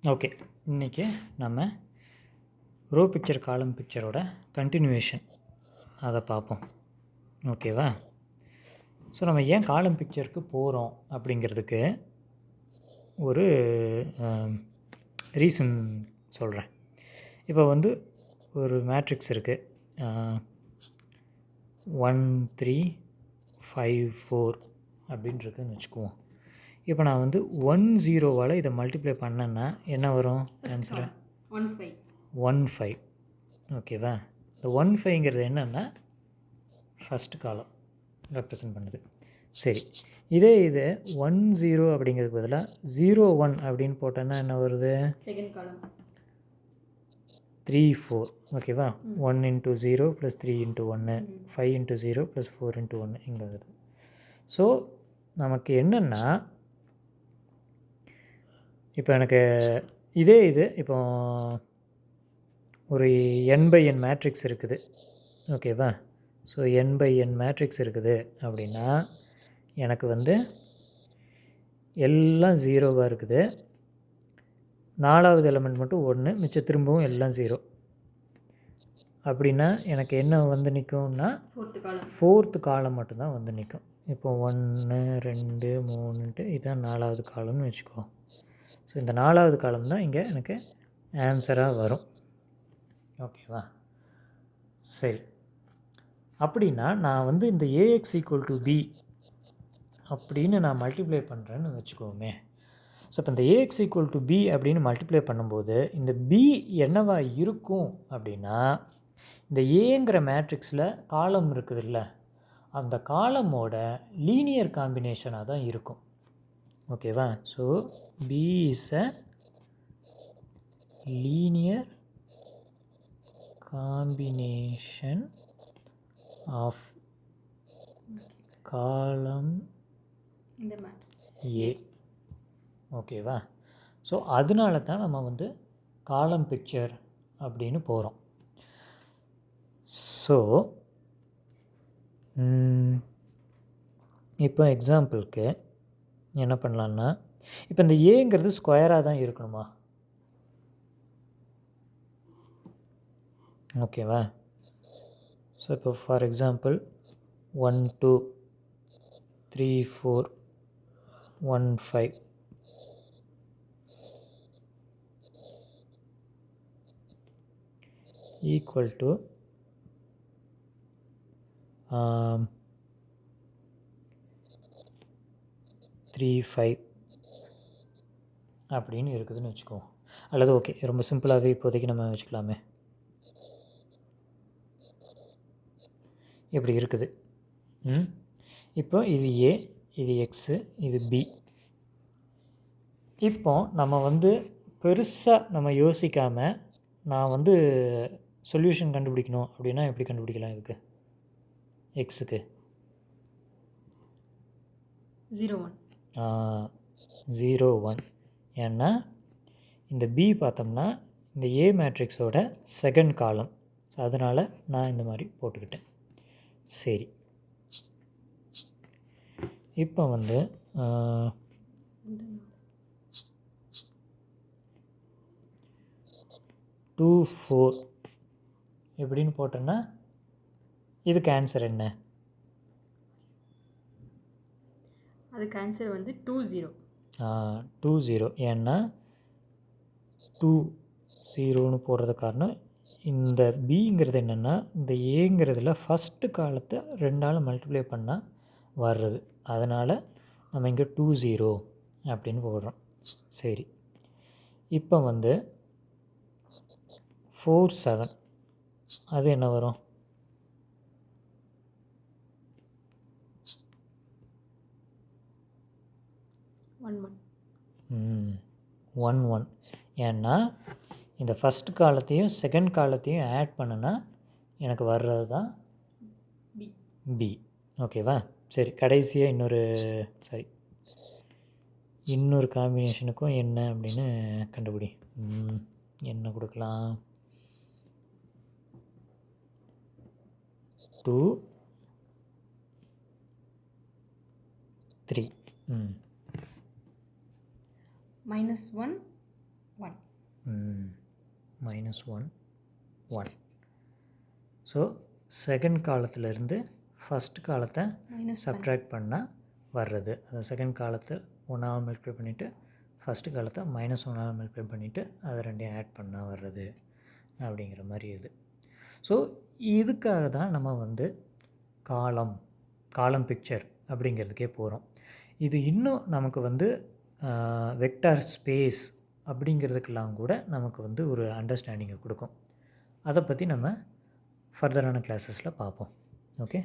Okay, இன்றைக்கி நம்ம row picture காலம் பிக்சரோட கண்டினியூவேஷன் அதை பார்ப்போம். ஓகேவா? ஸோ நம்ம ஏன் காலம் பிக்சருக்கு போகிறோம் அப்படிங்கிறதுக்கு ஒரு ரீசன் சொல்கிறேன். இப்போ வந்து ஒரு மேட்ரிக்ஸ் இருக்குது, 1 3 5 4 அப்படின்னு இருக்குதுன்னு வச்சுக்குவோம். இப்போ நான் வந்து 1 0வால் இதை மல்டிப்ளை பண்ணேன்னா என்ன வரும் ஆன்சரு? 1 5. ஓகேவா? இந்த 1 5ங்கிறது என்னென்னா ஃபஸ்ட்டு காலம் ரெப்ரசன்ட் பண்ணுது. சரி, இது 1 0 அப்படிங்கிறதுக்கு பதிலாக 0 1 அப்படின்னு போட்டோன்னா என்ன வருது? Second column 3 4. ஓகேவா? 1 × 0 + 3 × 1, 5 × 0 + 4 × 1 இங்கே வருது. ஸோ நமக்கு என்னென்னா, இப்போ எனக்கு இது இப்போ ஒரு n/n மேட்ரிக்ஸ் இருக்குது. ஓகேவா? ஸோ n/n மேட்ரிக்ஸ் இருக்குது அப்படின்னா எனக்கு வந்து எல்லாம் 0வாக இருக்குது. 4வது எலமெண்ட் மட்டும் 1, மிச்சம் திரும்பவும் எல்லாம் 0. அப்படின்னா எனக்கு என்ன வந்து நிற்கும்னா ஃபோர்த்து காலம் மட்டும்தான் வந்து நிற்கும். இப்போ 1 2 3ன்ட்டு இதுதான் 4வது காலம்னு வச்சுக்கோ. ஸோ இந்த 4வது காலம் தான் இங்கே எனக்கு ஆன்சராக வரும். ஓகேவா? சரி, அப்படின்னா நான் வந்து இந்த AX = B அப்படின்னு நான் மல்டிப்ளை பண்ணுறேன்னு வச்சுக்கோமே. ஸோ இப்போ இந்த AX = B அப்படின்னு மல்டிப்ளை பண்ணும்போது இந்த B என்னவா இருக்கும் அப்படின்னா, இந்த ஏங்கிற மேட்ரிக்ஸில் காலம் இருக்குதுல்ல, அந்த காலமோட லீனியர் காம்பினேஷனாக தான் இருக்கும். ஓகேவா? So B is a linear combination of column A. ஓகேவா? ஸோ அதனால தான் நம்ம வந்து காலம் பிக்சர் அப்படின்னு போகிறோம். ஸோ இப்போ எக்ஸாம்பிளுக்கு என்ன பண்ணலான்னா, இப்போ இந்த ஏங்கிறது ஸ்கொயராக தான் இருக்கணுமா? ஓகேவா? ஸோ இப்போ ஃபார் எக்ஸாம்பிள் 1 2 3 4 1 5 ஈக்குவல் டு 3 5 அப்படின்னு இருக்குதுன்னு வச்சுக்குவோம். அல்லது ஓகே, ரொம்ப சிம்பிளாகவே இப்போதைக்கு நம்ம வச்சுக்கலாமே. இப்படி இருக்குது. இப்போ இது A, இது X, இது B. இப்போ நம்ம வந்து பெருசாக நம்ம யோசிக்காமல் நான் வந்து சொல்யூஷன் கண்டுபிடிக்கணும் அப்படின்னா எப்படி கண்டுபிடிக்கலாம்? இதுக்கு எக்ஸுக்கு 0 1. ஏன்னா இந்த B பார்த்தோம்னா இந்த A மேட்ரிக்ஸோட செகண்ட் காலம். ஸோ அதனால் நான் இந்த மாதிரி போட்டுக்கிட்டேன். சரி, இப்போ வந்து 2 4 எப்படின்னு போட்டோன்னா இதுக்கு ஆன்சர் என்ன? அதுக்கு ஆன்சர் வந்து 2 0. ஏன்னா 2 0ன்னு போடுறது காரணம் இந்த பிங்கிறது என்னென்னா, இந்த ஏங்கிறதுல ஃபஸ்ட்டு காலத்தை 2ஆல் மல்டிப்ளை பண்ணால் வர்றது. அதனால் நம்ம இங்கே 2 0 அப்படின்னு போடுறோம். சரி, இப்போ வந்து 4 7 அது என்ன வரும்? 1 1. ஏன்னா இந்த ஃபஸ்ட் காலத்தையும் செகண்ட் காலத்தையும் ஆட் பண்ணுனா எனக்கு வர்றது தான் பி. ஓகேவா? சரி, கடைசியாக இன்னொரு காம்பினேஷனுக்கும் என்ன அப்படின்னு கண்டுபிடி. என்ன கொடுக்கலாம்? 2 3. -1 1. -1 1. ஸோ செகண்ட் காலத்திலேருந்து ஃபஸ்ட் காலத்தை -1. சப்ட்ராக்ட் பண்ணால் வர்றது. அது செகண்ட் காலத்தை 1ஆல் மல்டிப்ளை பண்ணிவிட்டு ஃபஸ்ட்டு காலத்தை -1ஆல் மல்டிப்ளை பண்ணிவிட்டு அதை ரெண்டையும் ஆட் பண்ணால் வர்றது அப்படிங்கிற மாதிரி இது. ஸோ இதுக்காக தான் நம்ம வந்து காலம் பிக்சர் அப்படிங்கிறதுக்கே போகிறோம். இது இன்னும் நமக்கு வந்து வெக்டார் ஸ்பேஸ் அப்படிங்கிறதுக்கெல்லாம் கூட நமக்கு வந்து ஒரு அண்டர்ஸ்டாண்டிங்கை கொடுக்கும். அதை பற்றி நம்ம ஃபர்தரான கிளாஸஸில் பார்ப்போம். ஓகே.